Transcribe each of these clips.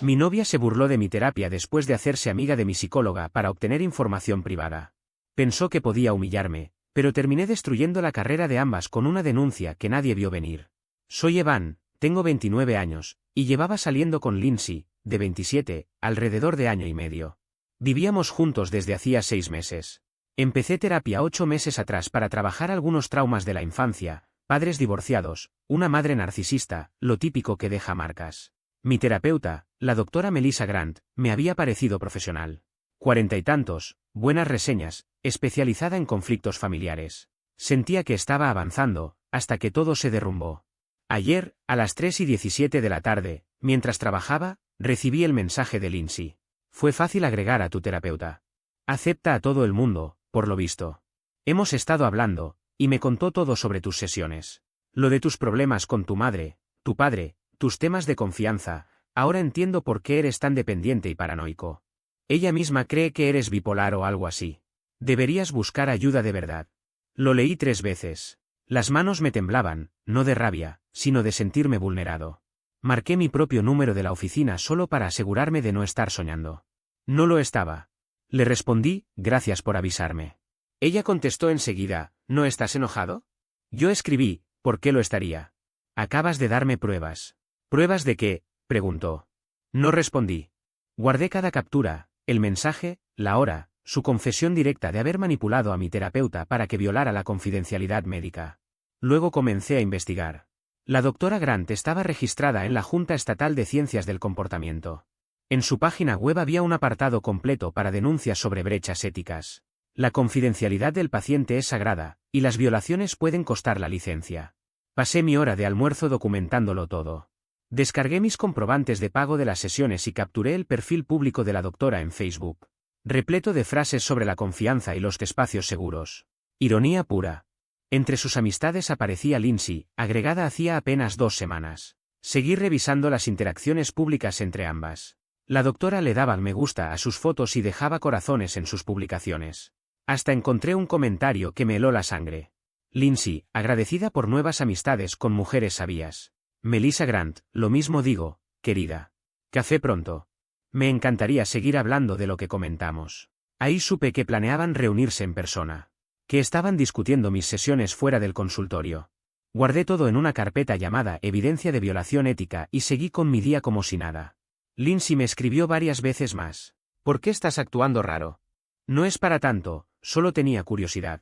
Mi novia se burló de mi terapia después de hacerse amiga de mi psicóloga para obtener información privada. Pensó que podía humillarme, pero terminé destruyendo la carrera de ambas con una denuncia que nadie vio venir. Soy Evan, tengo 29 años, y llevaba saliendo con Lindsay, de 27, alrededor de año y medio. Vivíamos juntos desde hacía 6 meses. Empecé terapia 8 meses atrás para trabajar algunos traumas de la infancia, padres divorciados, una madre narcisista, lo típico que deja marcas. Mi terapeuta, la doctora Melissa Grant, me había parecido profesional. 40 y tantos, buenas reseñas, especializada en conflictos familiares. Sentía que estaba avanzando, hasta que todo se derrumbó. Ayer, a las 3:17 de la tarde, mientras trabajaba, recibí el mensaje de Lindsay. Fue fácil agregar a tu terapeuta. Acepta a todo el mundo, por lo visto. Hemos estado hablando, y me contó todo sobre tus sesiones. Lo de tus problemas con tu madre, tu padre, tus temas de confianza, ahora entiendo por qué eres tan dependiente y paranoico. Ella misma cree que eres bipolar o algo así. Deberías buscar ayuda de verdad. Lo leí 3 veces. Las manos me temblaban, no de rabia, sino de sentirme vulnerado. Marqué mi propio número de la oficina solo para asegurarme de no estar soñando. No lo estaba. Le respondí, gracias por avisarme. Ella contestó enseguida, ¿no estás enojado? Yo escribí, ¿por qué lo estaría? Acabas de darme pruebas. ¿Pruebas de qué?, preguntó. No respondí. Guardé cada captura, el mensaje, la hora, su confesión directa de haber manipulado a mi terapeuta para que violara la confidencialidad médica. Luego comencé a investigar. La doctora Grant estaba registrada en la Junta Estatal de Ciencias del Comportamiento. En su página web había un apartado completo para denuncias sobre brechas éticas. La confidencialidad del paciente es sagrada, y las violaciones pueden costar la licencia. Pasé mi hora de almuerzo documentándolo todo. Descargué mis comprobantes de pago de las sesiones y capturé el perfil público de la doctora en Facebook. Repleto de frases sobre la confianza y los espacios seguros. Ironía pura. Entre sus amistades aparecía Lindsay, agregada hacía apenas 2 semanas. Seguí revisando las interacciones públicas entre ambas. La doctora le daba al me gusta a sus fotos y dejaba corazones en sus publicaciones. Hasta encontré un comentario que me heló la sangre. Lindsay, agradecida por nuevas amistades con mujeres sabias. Melissa Grant, lo mismo digo, querida. Café pronto. Me encantaría seguir hablando de lo que comentamos. Ahí supe que planeaban reunirse en persona. Que estaban discutiendo mis sesiones fuera del consultorio. Guardé todo en una carpeta llamada Evidencia de Violación Ética y seguí con mi día como si nada. Lindsay me escribió varias veces más. ¿Por qué estás actuando raro? No es para tanto, solo tenía curiosidad.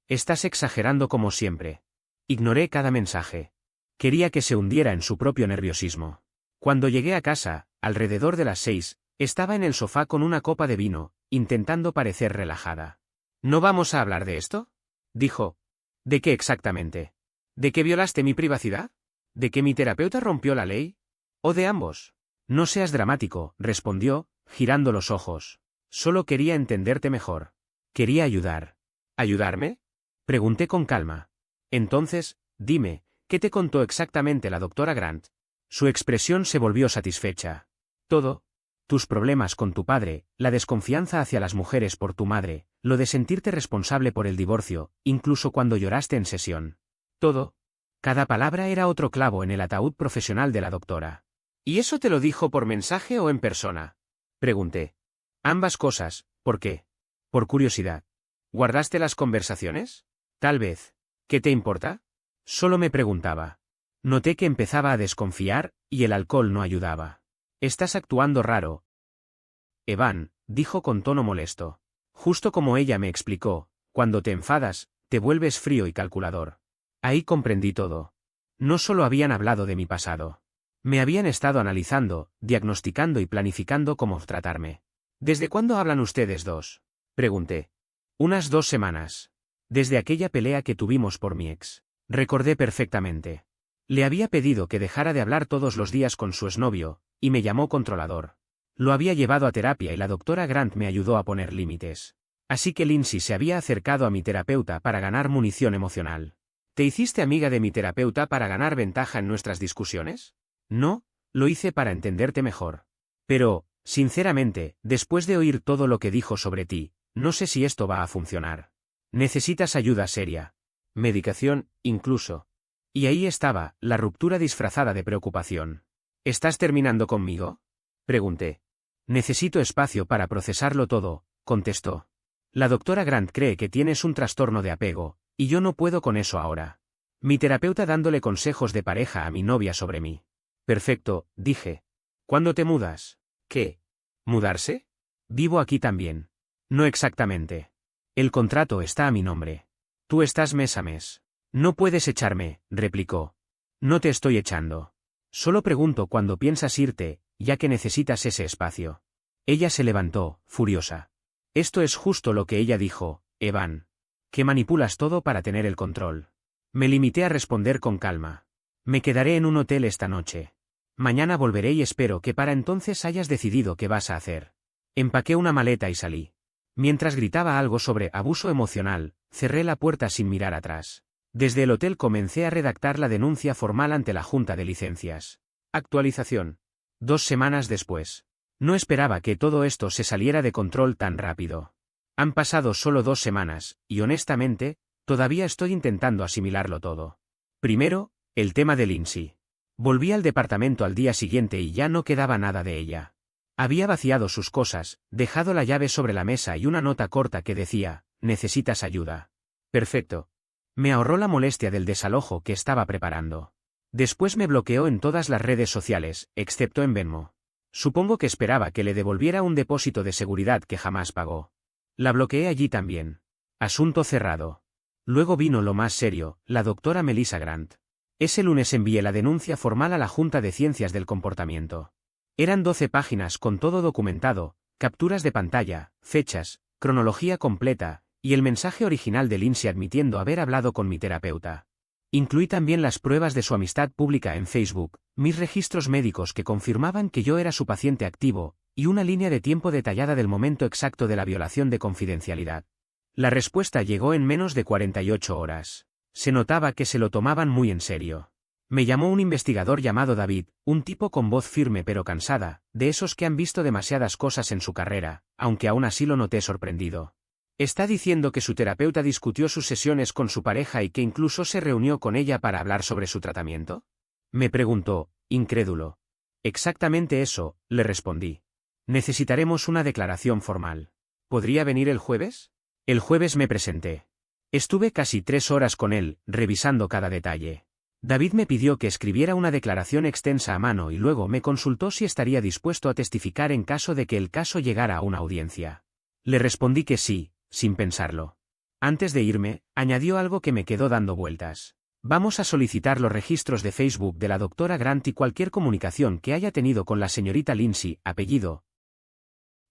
Estás exagerando como siempre. Ignoré cada mensaje. Quería que se hundiera en su propio nerviosismo. Cuando llegué a casa, alrededor de las 6, estaba en el sofá con una copa de vino, intentando parecer relajada. ¿No vamos a hablar de esto?, dijo. ¿De qué exactamente? ¿De que violaste mi privacidad? ¿De que mi terapeuta rompió la ley? ¿O de ambos? No seas dramático, respondió, girando los ojos. Solo quería entenderte mejor. Quería ayudar. ¿Ayudarme?, pregunté con calma. Entonces, dime, ¿qué te contó exactamente la doctora Grant? Su expresión se volvió satisfecha. Todo. Tus problemas con tu padre, la desconfianza hacia las mujeres por tu madre, lo de sentirte responsable por el divorcio, incluso cuando lloraste en sesión. Todo. Cada palabra era otro clavo en el ataúd profesional de la doctora. ¿Y eso te lo dijo por mensaje o en persona?, pregunté. Ambas cosas. ¿Por qué? Por curiosidad. ¿Guardaste las conversaciones? Tal vez. ¿Qué te importa? Solo me preguntaba. Noté que empezaba a desconfiar, y el alcohol no ayudaba. Estás actuando raro, Evan, dijo con tono molesto. Justo como ella me explicó, cuando te enfadas, te vuelves frío y calculador. Ahí comprendí todo. No solo habían hablado de mi pasado. Me habían estado analizando, diagnosticando y planificando cómo tratarme. ¿Desde cuándo hablan ustedes dos?, pregunté. Unas 2 semanas. Desde aquella pelea que tuvimos por mi ex. Recordé perfectamente. Le había pedido que dejara de hablar todos los días con su exnovio, y me llamó controlador. Lo había llevado a terapia y la doctora Grant me ayudó a poner límites. Así que Lindsay se había acercado a mi terapeuta para ganar munición emocional. ¿Te hiciste amiga de mi terapeuta para ganar ventaja en nuestras discusiones? No, lo hice para entenderte mejor. Pero, sinceramente, después de oír todo lo que dijo sobre ti, no sé si esto va a funcionar. Necesitas ayuda seria. Medicación, incluso. Y ahí estaba, la ruptura disfrazada de preocupación. ¿Estás terminando conmigo? Pregunté. Necesito espacio para procesarlo todo, contestó. La doctora Grant cree que tienes un trastorno de apego, y yo no puedo con eso ahora. Mi terapeuta dándole consejos de pareja a mi novia sobre mí. Perfecto, dije. ¿Cuándo te mudas? ¿Qué? ¿Mudarse? Vivo aquí también. No exactamente. El contrato está a mi nombre. Tú estás mes a mes. No puedes echarme, replicó. No te estoy echando. Solo pregunto cuándo piensas irte, ya que necesitas ese espacio. Ella se levantó, furiosa. Esto es justo lo que ella dijo, Evan. Que manipulas todo para tener el control. Me limité a responder con calma. Me quedaré en un hotel esta noche. Mañana volveré y espero que para entonces hayas decidido qué vas a hacer. Empaqué una maleta y salí. Mientras gritaba algo sobre abuso emocional, cerré la puerta sin mirar atrás. Desde el hotel comencé a redactar la denuncia formal ante la Junta de Licencias. Actualización. 2 semanas después. No esperaba que todo esto se saliera de control tan rápido. Han pasado solo 2 semanas, y honestamente, todavía estoy intentando asimilarlo todo. Primero, el tema de Lindsay. Volví al departamento al día siguiente y ya no quedaba nada de ella. Había vaciado sus cosas, dejado la llave sobre la mesa y una nota corta que decía, «¿Necesitas ayuda?» Perfecto. Me ahorró la molestia del desalojo que estaba preparando. Después me bloqueó en todas las redes sociales, excepto en Venmo. Supongo que esperaba que le devolviera un depósito de seguridad que jamás pagó. La bloqueé allí también. Asunto cerrado. Luego vino lo más serio, la doctora Melissa Grant. Ese lunes envié la denuncia formal a la Junta de Ciencias del Comportamiento. Eran 12 páginas con todo documentado, capturas de pantalla, fechas, cronología completa, y el mensaje original de Lindsay admitiendo haber hablado con mi terapeuta. Incluí también las pruebas de su amistad pública en Facebook, mis registros médicos que confirmaban que yo era su paciente activo, y una línea de tiempo detallada del momento exacto de la violación de confidencialidad. La respuesta llegó en menos de 48 horas. Se notaba que se lo tomaban muy en serio. Me llamó un investigador llamado David, un tipo con voz firme pero cansada, de esos que han visto demasiadas cosas en su carrera, aunque aún así lo noté sorprendido. ¿Está diciendo que su terapeuta discutió sus sesiones con su pareja y que incluso se reunió con ella para hablar sobre su tratamiento? Me preguntó, incrédulo. Exactamente eso, le respondí. Necesitaremos una declaración formal. ¿Podría venir el jueves? El jueves me presenté. Estuve casi 3 horas con él, revisando cada detalle. David me pidió que escribiera una declaración extensa a mano y luego me consultó si estaría dispuesto a testificar en caso de que el caso llegara a una audiencia. Le respondí que sí, sin pensarlo. Antes de irme, añadió algo que me quedó dando vueltas. Vamos a solicitar los registros de Facebook de la doctora Grant y cualquier comunicación que haya tenido con la señorita Lindsay, apellido,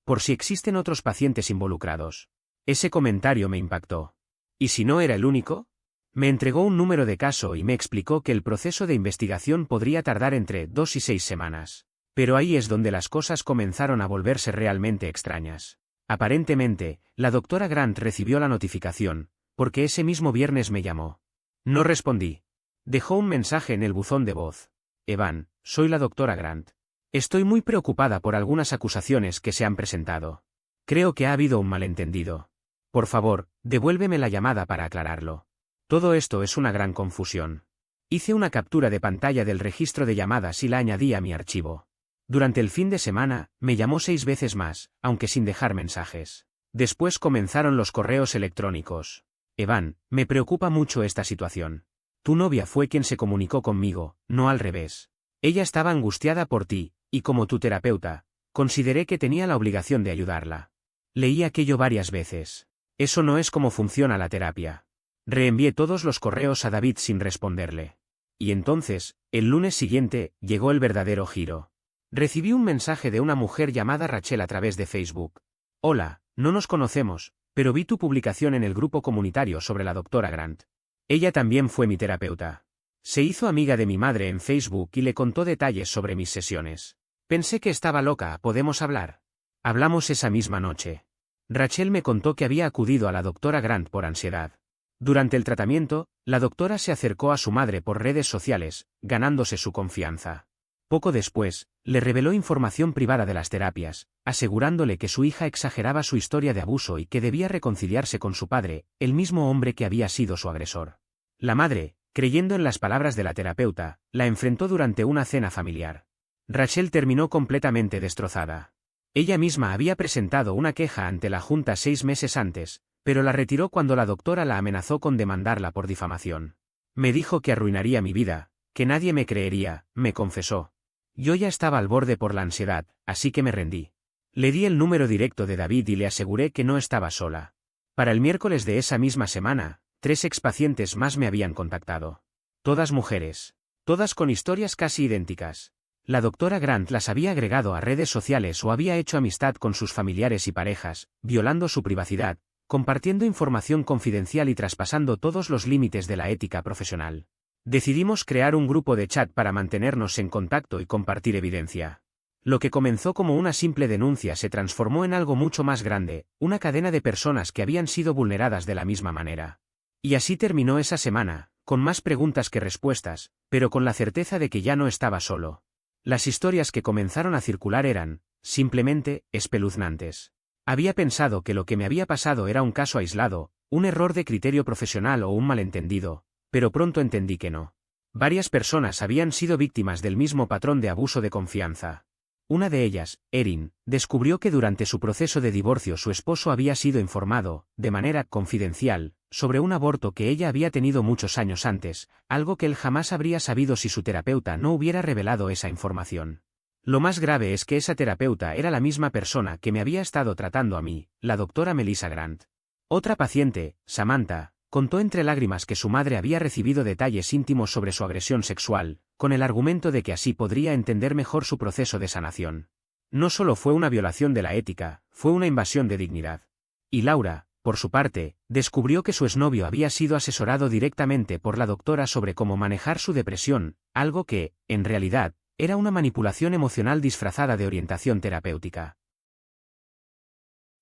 por si existen otros pacientes involucrados. Ese comentario me impactó. ¿Y si no era el único? Me entregó un número de caso y me explicó que el proceso de investigación podría tardar entre 2 y 6 semanas. Pero ahí es donde las cosas comenzaron a volverse realmente extrañas. Aparentemente, la doctora Grant recibió la notificación, porque ese mismo viernes me llamó. No respondí. Dejó un mensaje en el buzón de voz. Evan, soy la doctora Grant. Estoy muy preocupada por algunas acusaciones que se han presentado. Creo que ha habido un malentendido. Por favor, devuélveme la llamada para aclararlo. Todo esto es una gran confusión. Hice una captura de pantalla del registro de llamadas y la añadí a mi archivo. Durante el fin de semana, me llamó 6 veces más, aunque sin dejar mensajes. Después comenzaron los correos electrónicos. Evan, me preocupa mucho esta situación. Tu novia fue quien se comunicó conmigo, no al revés. Ella estaba angustiada por ti, y como tu terapeuta, consideré que tenía la obligación de ayudarla. Leí aquello varias veces. Eso no es como funciona la terapia. Reenvié todos los correos a David sin responderle. Y entonces, el lunes siguiente, llegó el verdadero giro. Recibí un mensaje de una mujer llamada Rachel a través de Facebook. Hola, no nos conocemos, pero vi tu publicación en el grupo comunitario sobre la doctora Grant. Ella también fue mi terapeuta. Se hizo amiga de mi madre en Facebook y le contó detalles sobre mis sesiones. Pensé que estaba loca, ¿podemos hablar? Hablamos esa misma noche. Rachel me contó que había acudido a la doctora Grant por ansiedad. Durante el tratamiento, la doctora se acercó a su madre por redes sociales, ganándose su confianza. Poco después, le reveló información privada de las terapias, asegurándole que su hija exageraba su historia de abuso y que debía reconciliarse con su padre, el mismo hombre que había sido su agresor. La madre, creyendo en las palabras de la terapeuta, la enfrentó durante una cena familiar. Rachel terminó completamente destrozada. Ella misma había presentado una queja ante la Junta 6 meses antes, pero la retiró cuando la doctora la amenazó con demandarla por difamación. Me dijo que arruinaría mi vida, que nadie me creería, me confesó. Yo ya estaba al borde por la ansiedad, así que me rendí. Le di el número directo de David y le aseguré que no estaba sola. Para el miércoles de esa misma semana, 3 expacientes más me habían contactado. Todas mujeres. Todas con historias casi idénticas. La doctora Grant las había agregado a redes sociales o había hecho amistad con sus familiares y parejas, violando su privacidad, compartiendo información confidencial y traspasando todos los límites de la ética profesional. Decidimos crear un grupo de chat para mantenernos en contacto y compartir evidencia. Lo que comenzó como una simple denuncia se transformó en algo mucho más grande, una cadena de personas que habían sido vulneradas de la misma manera. Y así terminó esa semana, con más preguntas que respuestas, pero con la certeza de que ya no estaba solo. Las historias que comenzaron a circular eran, simplemente, espeluznantes. Había pensado que lo que me había pasado era un caso aislado, un error de criterio profesional o un malentendido, pero pronto entendí que no. Varias personas habían sido víctimas del mismo patrón de abuso de confianza. Una de ellas, Erin, descubrió que durante su proceso de divorcio su esposo había sido informado, de manera confidencial, sobre un aborto que ella había tenido muchos años antes, algo que él jamás habría sabido si su terapeuta no hubiera revelado esa información. Lo más grave es que esa terapeuta era la misma persona que me había estado tratando a mí, la doctora Melissa Grant. Otra paciente, Samantha, contó entre lágrimas que su madre había recibido detalles íntimos sobre su agresión sexual, con el argumento de que así podría entender mejor su proceso de sanación. No solo fue una violación de la ética, fue una invasión de dignidad. Y Laura, por su parte, descubrió que su exnovio había sido asesorado directamente por la doctora sobre cómo manejar su depresión, algo que, en realidad, era una manipulación emocional disfrazada de orientación terapéutica.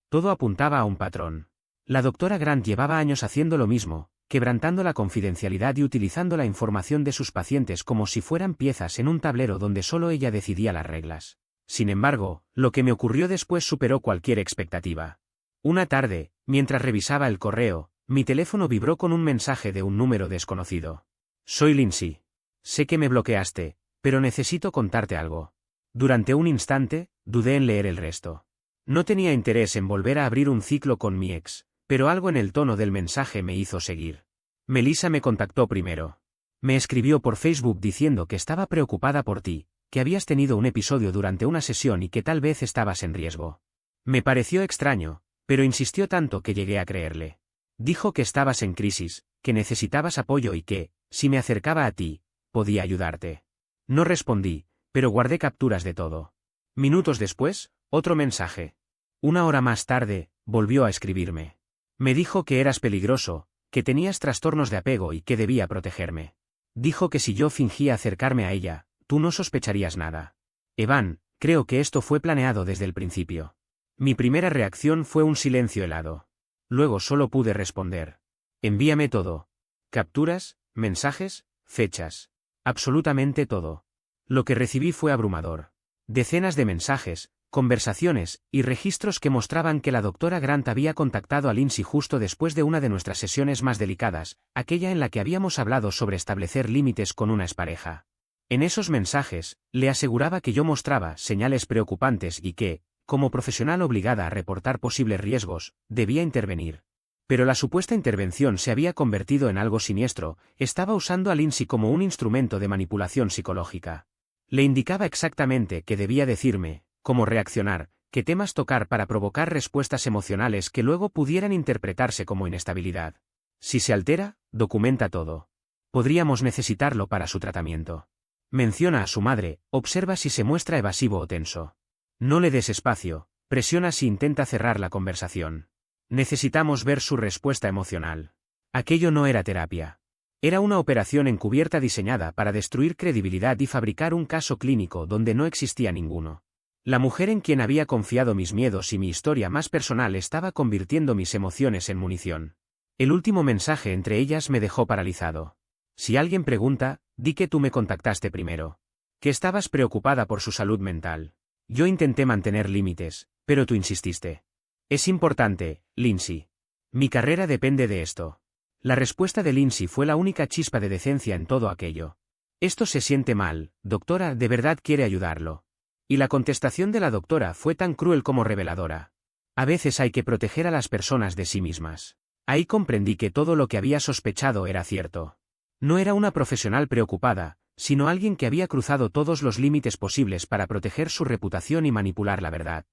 Todo apuntaba a un patrón. La doctora Grant llevaba años haciendo lo mismo, quebrantando la confidencialidad y utilizando la información de sus pacientes como si fueran piezas en un tablero donde solo ella decidía las reglas. Sin embargo, lo que me ocurrió después superó cualquier expectativa. Una tarde, mientras revisaba el correo, mi teléfono vibró con un mensaje de un número desconocido. Soy Lindsay. Sé que me bloqueaste, pero necesito contarte algo. Durante un instante, dudé en leer el resto. No tenía interés en volver a abrir un ciclo con mi ex, pero algo en el tono del mensaje me hizo seguir. Melissa me contactó primero. Me escribió por Facebook diciendo que estaba preocupada por ti, que habías tenido un episodio durante una sesión y que tal vez estabas en riesgo. Me pareció extraño, pero insistió tanto que llegué a creerle. Dijo que estabas en crisis, que necesitabas apoyo y que, si me acercaba a ti, podía ayudarte. No respondí, pero guardé capturas de todo. Minutos después, otro mensaje. 1 hora más tarde, volvió a escribirme. Me dijo que eras peligroso, que tenías trastornos de apego y que debía protegerme. Dijo que si yo fingía acercarme a ella, tú no sospecharías nada. Evan, creo que esto fue planeado desde el principio. Mi primera reacción fue un silencio helado. Luego solo pude responder. Envíame todo. Capturas, mensajes, fechas. Absolutamente todo. Lo que recibí fue abrumador. Decenas de mensajes, conversaciones y registros que mostraban que la doctora Grant había contactado a Lindsay justo después de una de nuestras sesiones más delicadas, aquella en la que habíamos hablado sobre establecer límites con una expareja. En esos mensajes, le aseguraba que yo mostraba señales preocupantes y que, como profesional obligada a reportar posibles riesgos, debía intervenir. Pero la supuesta intervención se había convertido en algo siniestro, estaba usando a Lindsay como un instrumento de manipulación psicológica. Le indicaba exactamente qué debía decirme, cómo reaccionar, qué temas tocar para provocar respuestas emocionales que luego pudieran interpretarse como inestabilidad. Si se altera, documenta todo. Podríamos necesitarlo para su tratamiento. Menciona a su madre, observa si se muestra evasivo o tenso. No le des espacio, presiona si intenta cerrar la conversación. Necesitamos ver su respuesta emocional. Aquello no era terapia. Era una operación encubierta diseñada para destruir credibilidad y fabricar un caso clínico donde no existía ninguno. La mujer en quien había confiado mis miedos y mi historia más personal estaba convirtiendo mis emociones en munición. El último mensaje entre ellas me dejó paralizado. Si alguien pregunta, di que tú me contactaste primero. Que estabas preocupada por su salud mental. Yo intenté mantener límites, pero tú insististe. Es importante, Lindsay. Mi carrera depende de esto. La respuesta de Lindsay fue la única chispa de decencia en todo aquello. Esto se siente mal, doctora, ¿de verdad quiere ayudarlo? Y la contestación de la doctora fue tan cruel como reveladora. A veces hay que proteger a las personas de sí mismas. Ahí comprendí que todo lo que había sospechado era cierto. No era una profesional preocupada, sino alguien que había cruzado todos los límites posibles para proteger su reputación y manipular la verdad.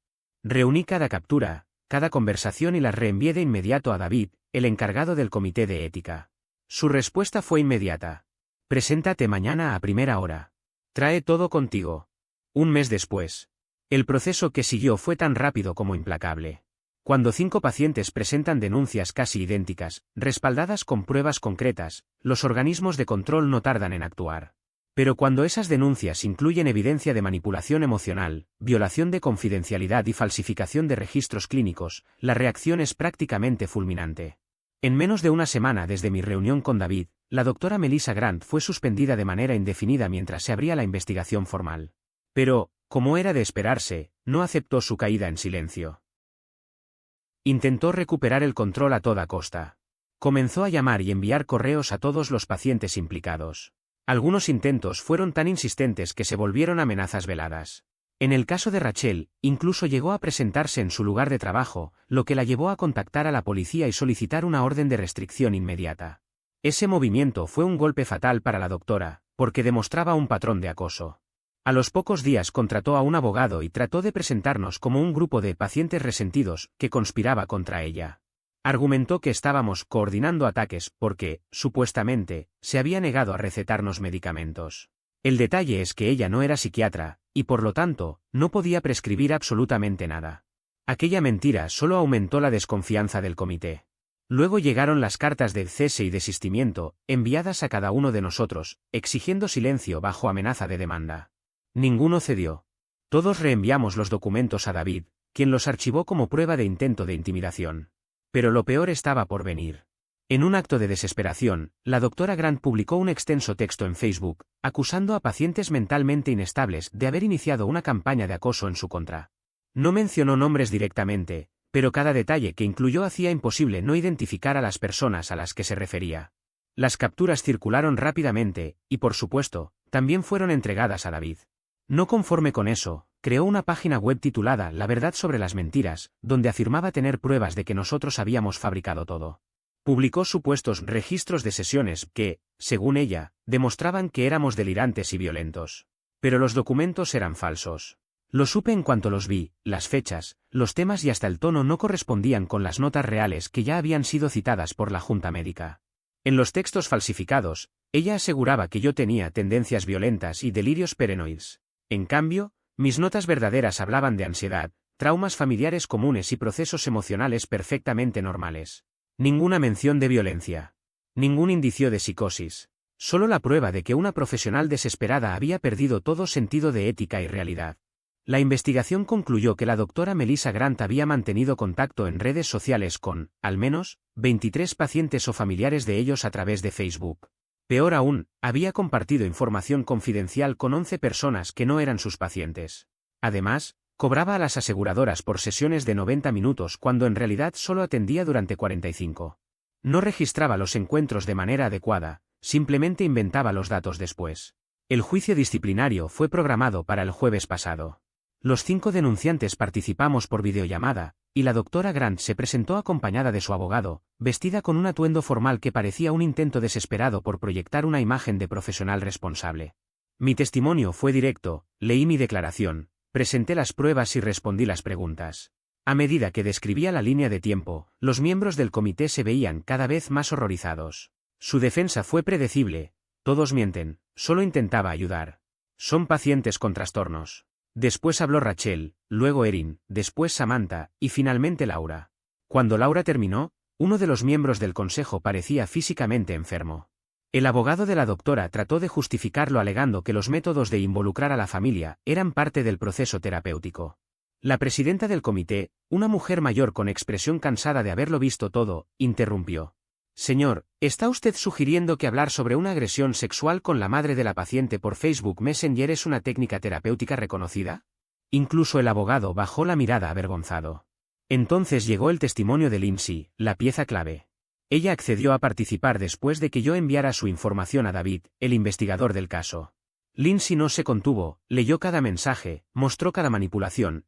Reuní cada captura, cada conversación y las reenvié de inmediato a David, el encargado del comité de ética. Su respuesta fue inmediata. Preséntate mañana a primera hora. Trae todo contigo. Un mes después. El proceso que siguió fue tan rápido como implacable. Cuando 5 pacientes presentan denuncias casi idénticas, respaldadas con pruebas concretas, los organismos de control no tardan en actuar. Pero cuando esas denuncias incluyen evidencia de manipulación emocional, violación de confidencialidad y falsificación de registros clínicos, la reacción es prácticamente fulminante. En menos de una semana desde mi reunión con David, la doctora Melissa Grant fue suspendida de manera indefinida mientras se abría la investigación formal. Pero, como era de esperarse, no aceptó su caída en silencio. Intentó recuperar el control a toda costa. Comenzó a llamar y enviar correos a todos los pacientes implicados. Algunos intentos fueron tan insistentes que se volvieron amenazas veladas. En el caso de Rachel, incluso llegó a presentarse en su lugar de trabajo, lo que la llevó a contactar a la policía y solicitar una orden de restricción inmediata. Ese movimiento fue un golpe fatal para la doctora, porque demostraba un patrón de acoso. A los pocos días contrató a un abogado y trató de presentarnos como un grupo de pacientes resentidos que conspiraba contra ella. Argumentó que estábamos coordinando ataques porque, supuestamente, se había negado a recetarnos medicamentos. El detalle es que ella no era psiquiatra, y por lo tanto, no podía prescribir absolutamente nada. Aquella mentira solo aumentó la desconfianza del comité. Luego llegaron las cartas de cese y desistimiento, enviadas a cada uno de nosotros, exigiendo silencio bajo amenaza de demanda. Ninguno cedió. Todos reenviamos los documentos a David, quien los archivó como prueba de intento de intimidación. Pero lo peor estaba por venir. En un acto de desesperación, la doctora Grant publicó un extenso texto en Facebook, acusando a pacientes mentalmente inestables de haber iniciado una campaña de acoso en su contra. No mencionó nombres directamente, pero cada detalle que incluyó hacía imposible no identificar a las personas a las que se refería. Las capturas circularon rápidamente, y por supuesto, también fueron entregadas a David. No conforme con eso, creó una página web titulada La verdad sobre las mentiras, donde afirmaba tener pruebas de que nosotros habíamos fabricado todo. Publicó supuestos registros de sesiones que, según ella, demostraban que éramos delirantes y violentos. Pero los documentos eran falsos. Lo supe en cuanto los vi, las fechas, los temas y hasta el tono no correspondían con las notas reales que ya habían sido citadas por la Junta Médica. En los textos falsificados, ella aseguraba que yo tenía tendencias violentas y delirios paranoides. En cambio, mis notas verdaderas hablaban de ansiedad, traumas familiares comunes y procesos emocionales perfectamente normales. Ninguna mención de violencia. Ningún indicio de psicosis. Solo la prueba de que una profesional desesperada había perdido todo sentido de ética y realidad. La investigación concluyó que la doctora Melissa Grant había mantenido contacto en redes sociales con, al menos, 23 pacientes o familiares de ellos a través de Facebook. Peor aún, había compartido información confidencial con 11 personas que no eran sus pacientes. Además, cobraba a las aseguradoras por sesiones de 90 minutos cuando en realidad solo atendía durante 45. No registraba los encuentros de manera adecuada, simplemente inventaba los datos después. El juicio disciplinario fue programado para el jueves pasado. Los 5 denunciantes participamos por videollamada, y la doctora Grant se presentó acompañada de su abogado, vestida con un atuendo formal que parecía un intento desesperado por proyectar una imagen de profesional responsable. Mi testimonio fue directo, leí mi declaración, presenté las pruebas y respondí las preguntas. A medida que describía la línea de tiempo, los miembros del comité se veían cada vez más horrorizados. Su defensa fue predecible: todos mienten, solo intentaba ayudar. Son pacientes con trastornos. Después habló Rachel, luego Erin, después Samantha, y finalmente Laura. Cuando Laura terminó, uno de los miembros del consejo parecía físicamente enfermo. El abogado de la doctora trató de justificarlo alegando que los métodos de involucrar a la familia eran parte del proceso terapéutico. La presidenta del comité, una mujer mayor con expresión cansada de haberlo visto todo, interrumpió. Señor, ¿está usted sugiriendo que hablar sobre una agresión sexual con la madre de la paciente por Facebook Messenger es una técnica terapéutica reconocida? Incluso el abogado bajó la mirada avergonzado. Entonces llegó el testimonio de Lindsay, la pieza clave. Ella accedió a participar después de que yo enviara su información a David, el investigador del caso. Lindsay no se contuvo, leyó cada mensaje, mostró cada manipulación.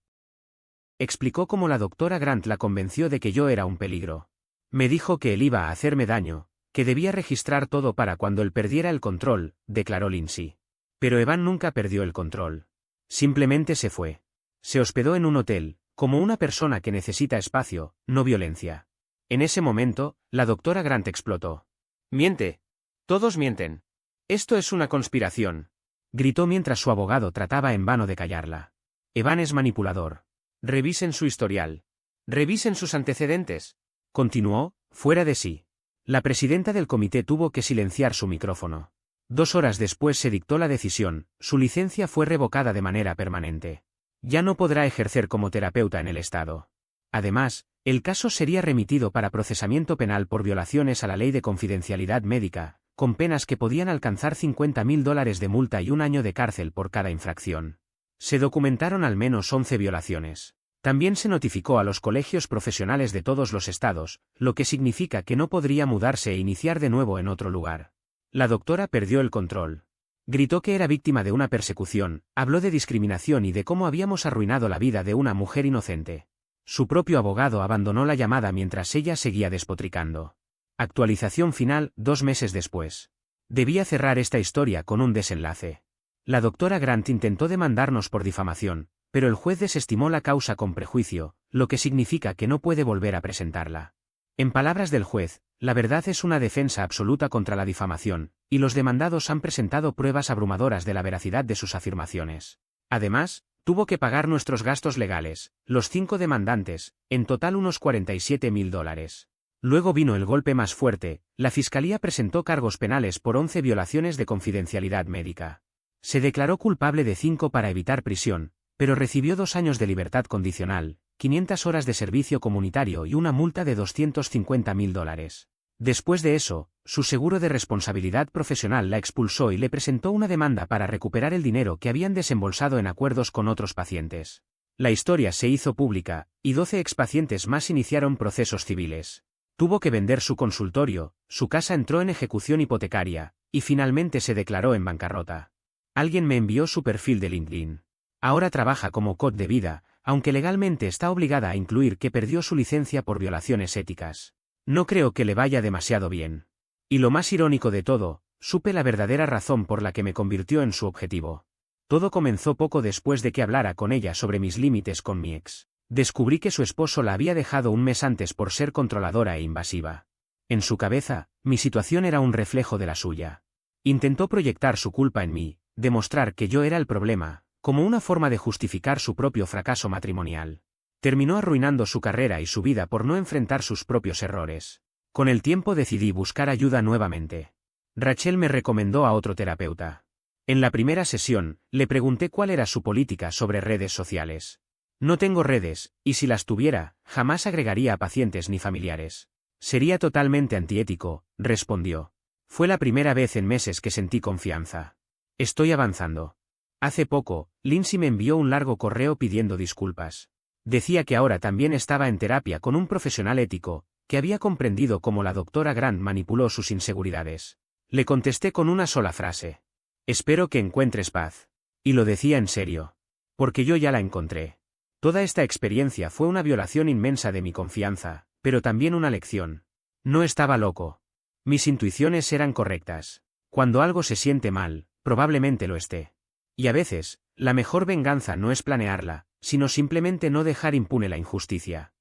Explicó cómo la doctora Grant la convenció de que yo era un peligro. Me dijo que él iba a hacerme daño, que debía registrar todo para cuando él perdiera el control, declaró Lindsay. Pero Evan nunca perdió el control. Simplemente se fue. Se hospedó en un hotel, como una persona que necesita espacio, no violencia. En ese momento, la doctora Grant explotó. Miente. Todos mienten. Esto es una conspiración. Gritó mientras su abogado trataba en vano de callarla. Evan es manipulador. Revisen su historial. Revisen sus antecedentes. Continuó, fuera de sí. La presidenta del comité tuvo que silenciar su micrófono. 2 horas después se dictó la decisión, su licencia fue revocada de manera permanente. Ya no podrá ejercer como terapeuta en el estado. Además, el caso sería remitido para procesamiento penal por violaciones a la ley de confidencialidad médica, con penas que podían alcanzar $50.000 de multa y 1 año de cárcel por cada infracción. Se documentaron al menos 11 violaciones. También se notificó a los colegios profesionales de todos los estados, lo que significa que no podría mudarse e iniciar de nuevo en otro lugar. La doctora perdió el control. Gritó que era víctima de una persecución, habló de discriminación y de cómo habíamos arruinado la vida de una mujer inocente. Su propio abogado abandonó la llamada mientras ella seguía despotricando. Actualización final, 2 meses después. Debía cerrar esta historia con un desenlace. La doctora Grant intentó demandarnos por difamación, pero el juez desestimó la causa con prejuicio, lo que significa que no puede volver a presentarla. En palabras del juez, la verdad es una defensa absoluta contra la difamación, y los demandados han presentado pruebas abrumadoras de la veracidad de sus afirmaciones. Además, tuvo que pagar nuestros gastos legales, los 5 demandantes, en total unos $47.000. Luego vino el golpe más fuerte, la fiscalía presentó cargos penales por 11 violaciones de confidencialidad médica. Se declaró culpable de 5 para evitar prisión, pero recibió 2 años de libertad condicional, 500 horas de servicio comunitario y una multa de $250.000. Después de eso, su seguro de responsabilidad profesional la expulsó y le presentó una demanda para recuperar el dinero que habían desembolsado en acuerdos con otros pacientes. La historia se hizo pública, y 12 expacientes más iniciaron procesos civiles. Tuvo que vender su consultorio, su casa entró en ejecución hipotecaria, y finalmente se declaró en bancarrota. Alguien me envió su perfil de LinkedIn. Ahora trabaja como coach de vida, aunque legalmente está obligada a incluir que perdió su licencia por violaciones éticas. No creo que le vaya demasiado bien. Y lo más irónico de todo, supe la verdadera razón por la que me convirtió en su objetivo. Todo comenzó poco después de que hablara con ella sobre mis límites con mi ex. Descubrí que su esposo la había dejado un mes antes por ser controladora e invasiva. En su cabeza, mi situación era un reflejo de la suya. Intentó proyectar su culpa en mí, demostrar que yo era el problema, como una forma de justificar su propio fracaso matrimonial. Terminó arruinando su carrera y su vida por no enfrentar sus propios errores. Con el tiempo decidí buscar ayuda nuevamente. Rachel me recomendó a otro terapeuta. En la primera sesión, le pregunté cuál era su política sobre redes sociales. No tengo redes, y si las tuviera, jamás agregaría a pacientes ni familiares. Sería totalmente antiético, respondió. Fue la primera vez en meses que sentí confianza. Estoy avanzando. Hace poco, Lindsay me envió un largo correo pidiendo disculpas. Decía que ahora también estaba en terapia con un profesional ético, que había comprendido cómo la doctora Grant manipuló sus inseguridades. Le contesté con una sola frase. Espero que encuentres paz. Y lo decía en serio. Porque yo ya la encontré. Toda esta experiencia fue una violación inmensa de mi confianza, pero también una lección. No estaba loco. Mis intuiciones eran correctas. Cuando algo se siente mal, probablemente lo esté. Y a veces, la mejor venganza no es planearla, sino simplemente no dejar impune la injusticia.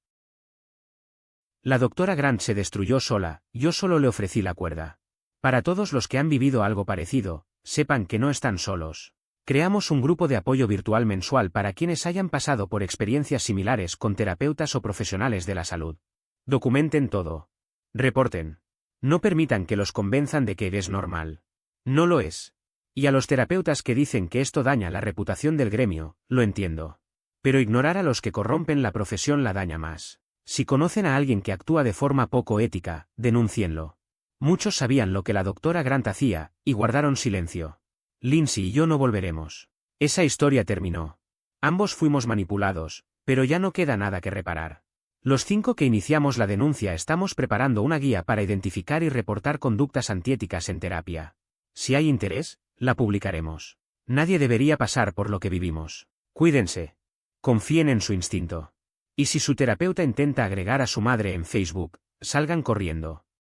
La doctora Grant se destruyó sola, yo solo le ofrecí la cuerda. Para todos los que han vivido algo parecido, sepan que no están solos. Creamos un grupo de apoyo virtual mensual para quienes hayan pasado por experiencias similares con terapeutas o profesionales de la salud. Documenten todo. Reporten. No permitan que los convenzan de que es normal. No lo es. Y a los terapeutas que dicen que esto daña la reputación del gremio, lo entiendo. Pero ignorar a los que corrompen la profesión la daña más. Si conocen a alguien que actúa de forma poco ética, denúncienlo. Muchos sabían lo que la doctora Grant hacía, y guardaron silencio. Lindsay y yo no volveremos. Esa historia terminó. Ambos fuimos manipulados, pero ya no queda nada que reparar. Los 5 que iniciamos la denuncia estamos preparando una guía para identificar y reportar conductas antiéticas en terapia. Si hay interés, la publicaremos. Nadie debería pasar por lo que vivimos. Cuídense. Confíen en su instinto. Y si su terapeuta intenta agregar a su madre en Facebook, salgan corriendo.